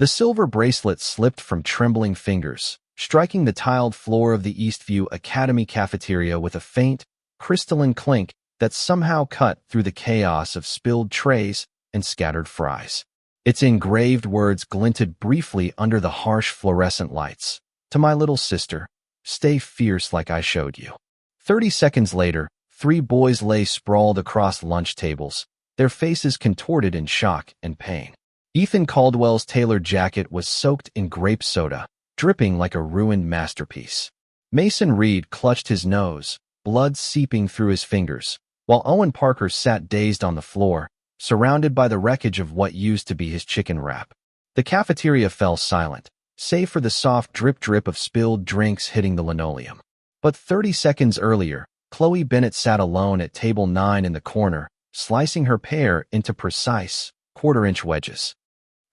The silver bracelet slipped from trembling fingers, striking the tiled floor of the Eastview Academy cafeteria with a faint, crystalline clink that somehow cut through the chaos of spilled trays and scattered fries. Its engraved words glinted briefly under the harsh fluorescent lights. To my little sister, stay fierce like I showed you. 30 seconds later, 3 boys lay sprawled across lunch tables, their faces contorted in shock and pain. Ethan Caldwell's tailored jacket was soaked in grape soda, dripping like a ruined masterpiece. Mason Reed clutched his nose, blood seeping through his fingers, while Owen Parker sat dazed on the floor, surrounded by the wreckage of what used to be his chicken wrap. The cafeteria fell silent, save for the soft drip-drip of spilled drinks hitting the linoleum. But 30 seconds earlier, Chloe Bennett sat alone at table 9 in the corner, slicing her pear into precise, quarter-inch wedges.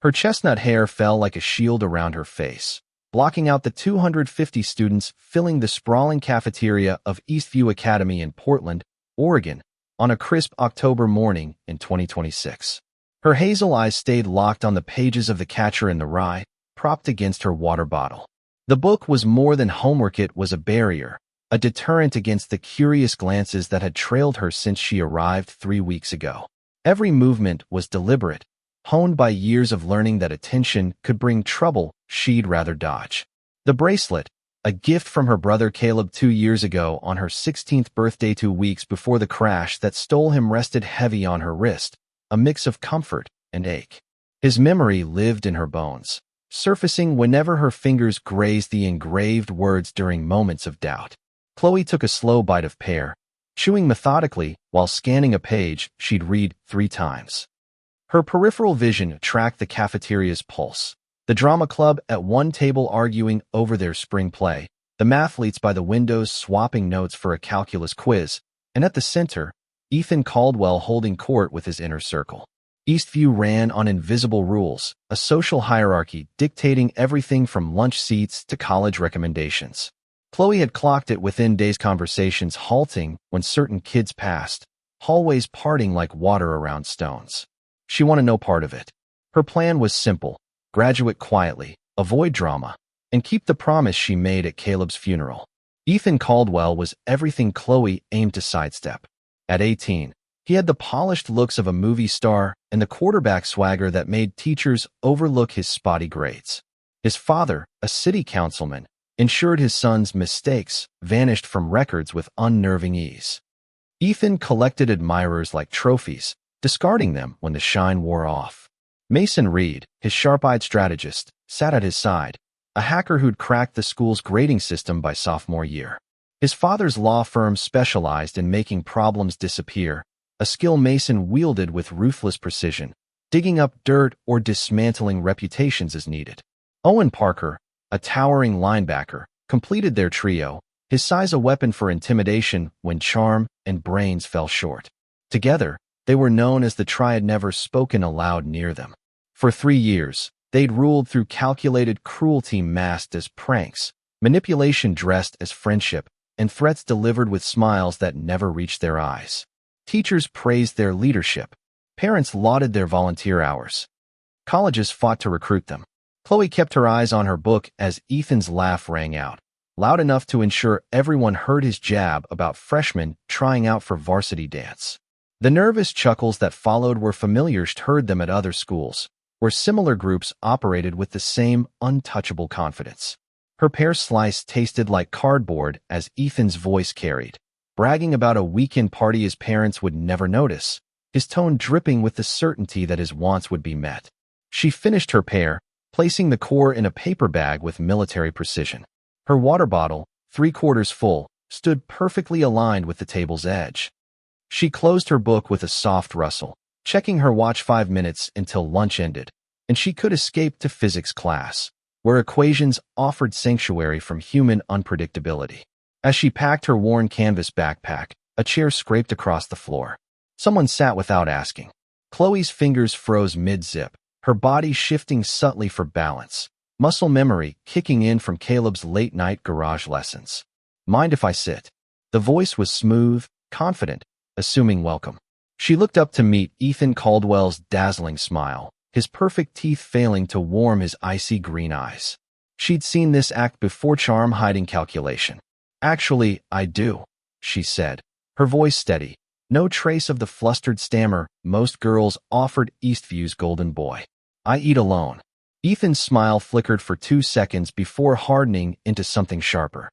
Her chestnut hair fell like a shield around her face, blocking out the 250 students filling the sprawling cafeteria of Eastview Academy in Portland, Oregon, on a crisp October morning in 2026. Her hazel eyes stayed locked on the pages of The Catcher in the Rye, propped against her water bottle. The book was more than homework. It was a barrier, a deterrent against the curious glances that had trailed her since she arrived 3 weeks ago. Every movement was deliberate, honed by years of learning that attention could bring trouble she'd rather dodge. The bracelet, a gift from her brother Caleb 2 years ago on her 16th birthday 2 weeks before the crash that stole him, rested heavy on her wrist, a mix of comfort and ache. His memory lived in her bones, surfacing whenever her fingers grazed the engraved words during moments of doubt. Chloe took a slow bite of pear, chewing methodically while scanning a page she'd read 3 times. Her peripheral vision tracked the cafeteria's pulse. The drama club at one table arguing over their spring play, the mathletes by the windows swapping notes for a calculus quiz, and at the center, Ethan Caldwell holding court with his inner circle. Eastview ran on invisible rules, a social hierarchy dictating everything from lunch seats to college recommendations. Chloe had clocked it within days, conversations halting when certain kids passed, hallways parting like water around stones. She wanted no part of it. Her plan was simple: graduate quietly, avoid drama, and keep the promise she made at Caleb's funeral. Ethan Caldwell was everything Chloe aimed to sidestep. At 18, he had the polished looks of a movie star and the quarterback swagger that made teachers overlook his spotty grades. His father, a city councilman, ensured his son's mistakes vanished from records with unnerving ease. Ethan collected admirers like trophies, discarding them when the shine wore off. Mason Reed, his sharp-eyed strategist, sat at his side, a hacker who'd cracked the school's grading system by sophomore year. His father's law firm specialized in making problems disappear, a skill Mason wielded with ruthless precision, digging up dirt or dismantling reputations as needed. Owen Parker, a towering linebacker, completed their trio, his size a weapon for intimidation when charm and brains fell short. Together, they were known as the triad, never spoken aloud near them. For 3 years, they'd ruled through calculated cruelty masked as pranks, manipulation dressed as friendship, and threats delivered with smiles that never reached their eyes. Teachers praised their leadership. Parents lauded their volunteer hours. Colleges fought to recruit them. Chloe kept her eyes on her book as Ethan's laugh rang out, loud enough to ensure everyone heard his jab about freshmen trying out for varsity dance. The nervous chuckles that followed were familiar. She'd heard them at other schools, where similar groups operated with the same untouchable confidence. Her pear slice tasted like cardboard as Ethan's voice carried, bragging about a weekend party his parents would never notice, his tone dripping with the certainty that his wants would be met. She finished her pear, placing the core in a paper bag with military precision. Her water bottle, 3/4 full, stood perfectly aligned with the table's edge. She closed her book with a soft rustle, checking her watch 5 minutes until lunch ended, and she could escape to physics class, where equations offered sanctuary from human unpredictability. As she packed her worn canvas backpack, a chair scraped across the floor. Someone sat without asking. Chloe's fingers froze mid-zip, her body shifting subtly for balance, muscle memory kicking in from Caleb's late-night garage lessons. "Mind if I sit?" The voice was smooth, confident, assuming welcome. She looked up to meet Ethan Caldwell's dazzling smile, his perfect teeth failing to warm his icy green eyes. She'd seen this act before, charm hiding calculation. "Actually, I do," she said, her voice steady. No trace of the flustered stammer most girls offered Eastview's golden boy. "I eat alone." Ethan's smile flickered for 2 seconds before hardening into something sharper.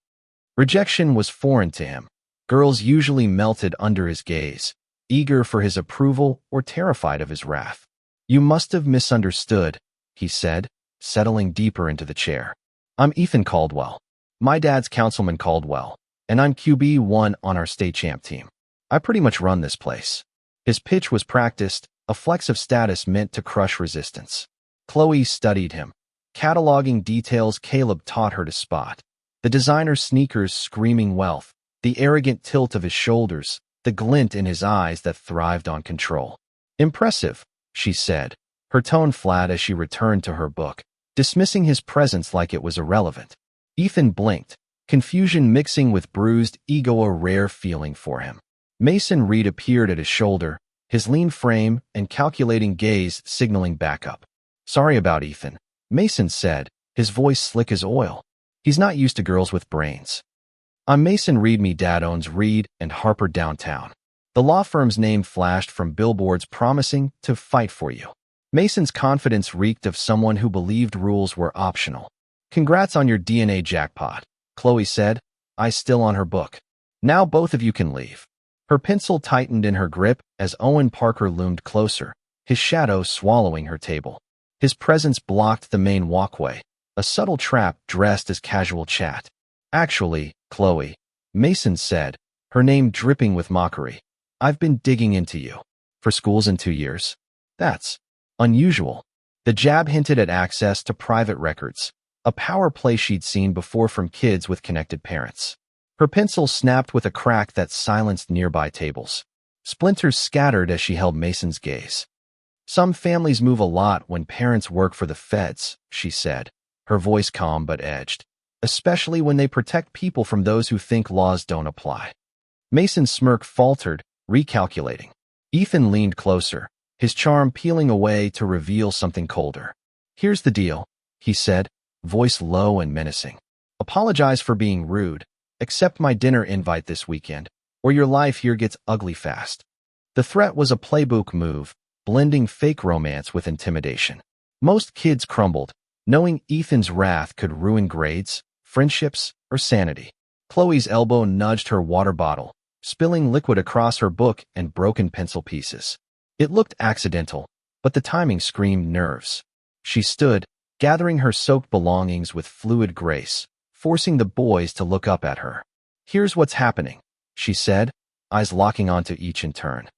Rejection was foreign to him. Girls usually melted under his gaze, eager for his approval or terrified of his wrath. "You must have misunderstood," he said, settling deeper into the chair. "I'm Ethan Caldwell. My dad's Councilman Caldwell, and I'm QB1 on our state champ team. I pretty much run this place." His pitch was practiced, a flex of status meant to crush resistance. Chloe studied him, cataloging details Caleb taught her to spot. The designer sneakers screaming wealth, the arrogant tilt of his shoulders, the glint in his eyes that thrived on control. "Impressive," she said, her tone flat as she returned to her book, dismissing his presence like it was irrelevant. Ethan blinked, confusion mixing with bruised ego, a rare feeling for him. Mason Reed appeared at his shoulder, his lean frame and calculating gaze signaling backup. "Sorry about Ethan," Mason said, his voice slick as oil. "He's not used to girls with brains." "I'm Mason Reed. Me dad owns Reed and Harper downtown." The law firm's name flashed from billboards promising to fight for you. Mason's confidence reeked of someone who believed rules were optional. "Congrats on your DNA jackpot," Chloe said, eyes still on her book. "Now both of you can leave." Her pencil tightened in her grip as Owen Parker loomed closer, his shadow swallowing her table. His presence blocked the main walkway, a subtle trap dressed as casual chat. "Actually, Chloe," Mason said, her name dripping with mockery, "I've been digging into you. For schools in 2 years. That's unusual." The jab hinted at access to private records, a power play she'd seen before from kids with connected parents. Her pencil snapped with a crack that silenced nearby tables. Splinters scattered as she held Mason's gaze. "Some families move a lot when parents work for the feds," she said, her voice calm but edged, "especially when they protect people from those who think laws don't apply." Mason's smirk faltered, recalculating. Ethan leaned closer, his charm peeling away to reveal something colder. "Here's the deal," he said, voice low and menacing. "Apologize for being rude. Accept my dinner invite this weekend, or your life here gets ugly fast." The threat was a playbook move, blending fake romance with intimidation. Most kids crumbled, knowing Ethan's wrath could ruin grades, friendships, or sanity. Chloe's elbow nudged her water bottle, spilling liquid across her book and broken pencil pieces. It looked accidental, but the timing screamed nerves. She stood, gathering her soaked belongings with fluid grace, forcing the boys to look up at her. "Here's what's happening," she said, eyes locking onto each in turn.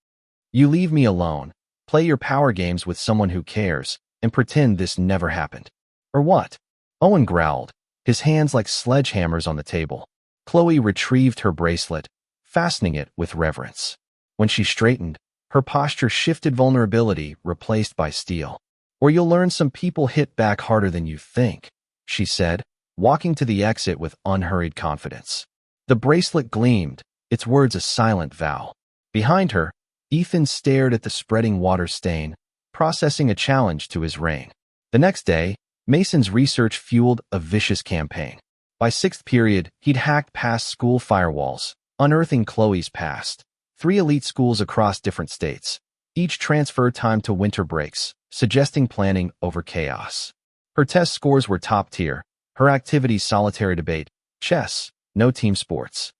"You leave me alone, play your power games with someone who cares, and pretend this never happened. Or what?" Owen growled, his hands like sledgehammers on the table. Chloe retrieved her bracelet, fastening it with reverence. When she straightened, her posture shifted, vulnerability replaced by steel. "Or you'll learn some people hit back harder than you think," she said, walking to the exit with unhurried confidence. The bracelet gleamed, its words a silent vow. Behind her, Ethan stared at the spreading water stain, processing a challenge to his reign. The next day, Mason's research fueled a vicious campaign. By 6th period, he'd hacked past school firewalls, unearthing Chloe's past. 3 elite schools across different states, each transfer timed to winter breaks, suggesting planning over chaos. Her test scores were top tier, her activities solitary debate, chess, no team sports.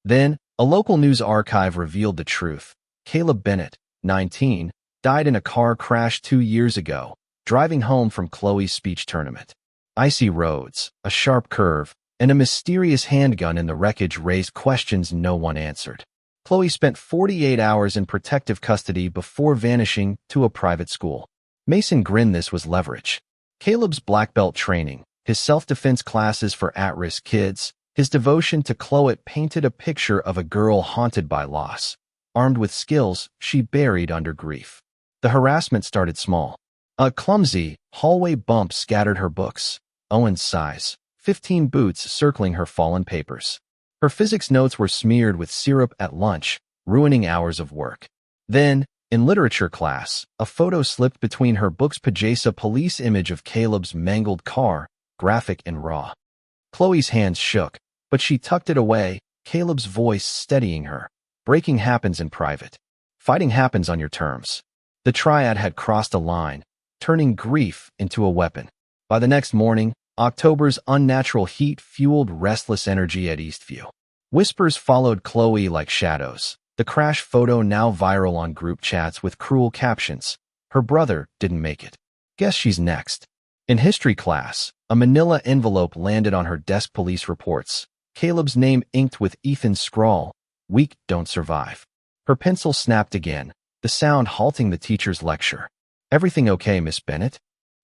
Then, a local news archive revealed the truth. Caleb Bennett, 19, died in a car crash 2 years ago, driving home from Chloe's speech tournament. Icy roads, a sharp curve, and a mysterious handgun in the wreckage raised questions no one answered. Chloe spent 48 hours in protective custody before vanishing to a private school. Mason grinned. This was leverage. Caleb's black belt training, his self-defense classes for at-risk kids, his devotion to Chloe painted a picture of a girl haunted by loss, armed with skills she buried under grief. The harassment started small. A clumsy, hallway bump scattered her books, Owen's size, 15 boots circling her fallen papers. Her physics notes were smeared with syrup at lunch, ruining hours of work. Then, In literature class, a photo slipped between her book's pajama police image of Caleb's mangled car, graphic and raw. Chloe's hands shook, but she tucked it away, Caleb's voice steadying her. Breaking happens in private. Fighting happens on your terms. The triad had crossed a line, turning grief into a weapon. By the next morning, October's unnatural heat fueled restless energy at Eastview. Whispers followed Chloe like shadows. The crash photo now viral on group chats with cruel captions. Her brother didn't make it. Guess she's next. In history class, a manila envelope landed on her desk. Police reports. Caleb's name inked with Ethan's scrawl. Weak don't survive. Her pencil snapped again, the sound halting the teacher's lecture. Everything okay, Miss Bennett?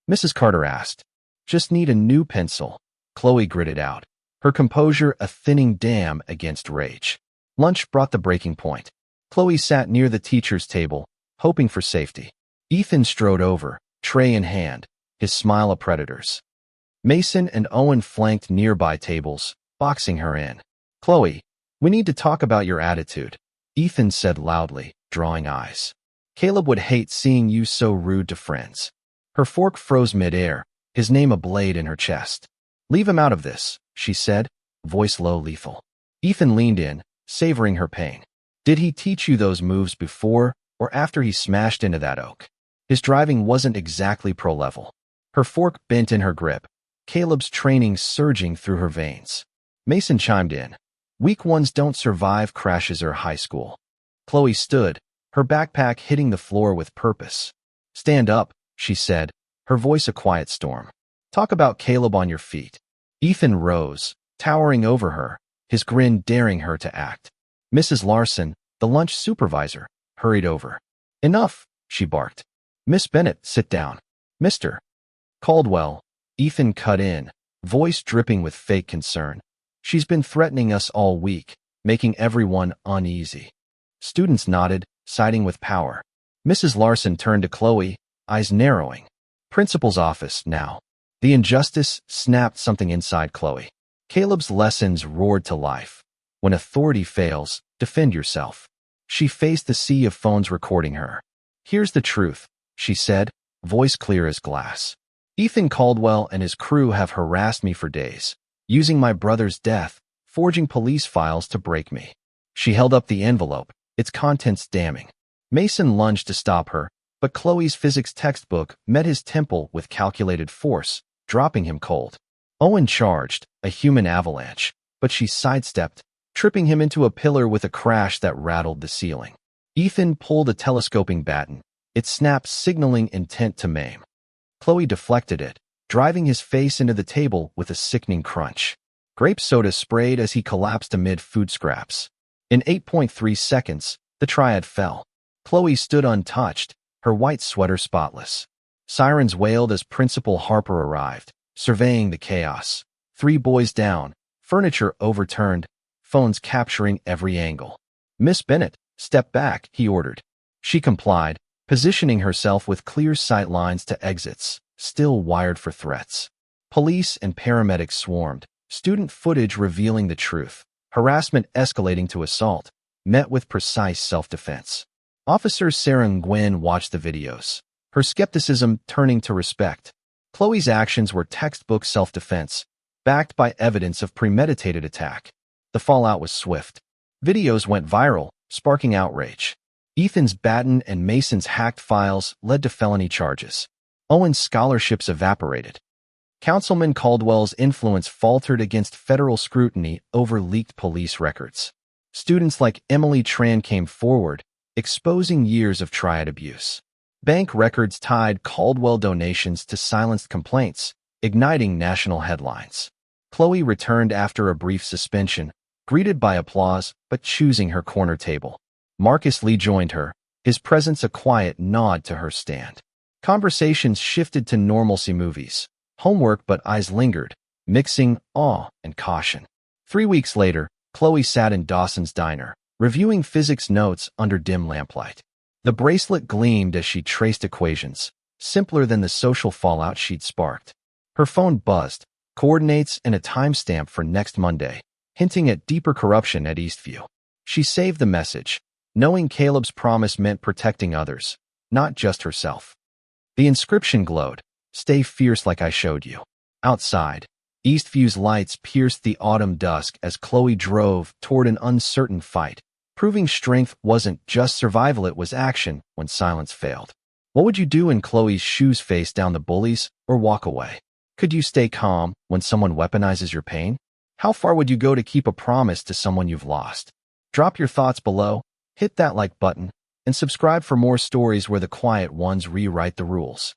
Mrs. Carter asked. Just need a new pencil. Chloe gritted out, her composure a thinning dam against rage. Lunch brought the breaking point. Chloe sat near the teacher's table, hoping for safety. Ethan strode over, tray in hand, his smile a predator's. Mason and Owen flanked nearby tables, boxing her in. Chloe, we need to talk about your attitude, Ethan said loudly, drawing eyes. Caleb would hate seeing you so rude to friends. Her fork froze midair, his name a blade in her chest. Leave him out of this, she said, voice low lethal. Ethan leaned in, savoring her pain. Did he teach you those moves before or after he smashed into that oak? His driving wasn't exactly pro-level. Her fork bent in her grip, Caleb's training surging through her veins. Mason chimed in. Weak ones don't survive crashes or high school. Chloe stood, her backpack hitting the floor with purpose. Stand up, she said, her voice a quiet storm. Talk about Caleb on your feet. Ethan rose, towering over her, his grin daring her to act. Mrs. Larson, the lunch supervisor, hurried over. Enough, she barked. Miss Bennett, sit down. Mr. Caldwell, Ethan cut in, voice dripping with fake concern. She's been threatening us all week, making everyone uneasy. Students nodded, siding with power. Mrs. Larson turned to Chloe, eyes narrowing. Principal's office, now. The injustice snapped something inside Chloe. Caleb's lessons roared to life. When authority fails, defend yourself. She faced the sea of phones recording her. Here's the truth, she said, voice clear as glass. Ethan Caldwell and his crew have harassed me for days, using my brother's death, forging police files to break me. She held up the envelope, its contents damning. Mason lunged to stop her, but Chloe's physics textbook met his temple with calculated force, dropping him cold. Owen charged, a human avalanche, but she sidestepped, tripping him into a pillar with a crash that rattled the ceiling. Ethan pulled a telescoping baton, it snapped, signaling intent to maim. Chloe deflected it, driving his face into the table with a sickening crunch. Grape soda sprayed as he collapsed amid food scraps. In 8.3 seconds, the triad fell. Chloe stood untouched, her white sweater spotless. Sirens wailed as Principal Harper arrived, surveying the chaos. 3 boys down, furniture overturned, phones capturing every angle. Miss Bennett, step back, he ordered. She complied, positioning herself with clear sight lines to exits, still wired for threats. Police and paramedics swarmed, student footage revealing the truth. Harassment escalating to assault, met with precise self-defense. Officer Sarah Nguyen watched the videos, her skepticism turning to respect. Chloe's actions were textbook self-defense, backed by evidence of premeditated attack. The fallout was swift. Videos went viral, sparking outrage. Ethan's baton and Mason's hacked files led to felony charges. Owen's scholarships evaporated. Councilman Caldwell's influence faltered against federal scrutiny over leaked police records. Students like Emily Tran came forward, exposing years of triad abuse. Bank records tied Caldwell donations to silenced complaints, igniting national headlines. Chloe returned after a brief suspension, greeted by applause but choosing her corner table. Marcus Lee joined her, his presence a quiet nod to her stand. Conversations shifted to normalcy movies. Homework but eyes lingered, mixing awe and caution. 3 weeks later, Chloe sat in Dawson's diner, reviewing physics notes under dim lamplight. The bracelet gleamed as she traced equations, simpler than the social fallout she'd sparked. Her phone buzzed, coordinates and a timestamp for next Monday, hinting at deeper corruption at Eastview. She saved the message, knowing Caleb's promise meant protecting others, not just herself. The inscription glowed, "Stay fierce like I showed you." Outside, Eastview's lights pierced the autumn dusk as Chloe drove toward an uncertain fight, proving strength wasn't just survival, it was action when silence failed. What would you do in Chloe's shoes? Face down the bullies or walk away? Could you stay calm when someone weaponizes your pain? How far would you go to keep a promise to someone you've lost? Drop your thoughts below, hit that like button, and subscribe for more stories where the quiet ones rewrite the rules.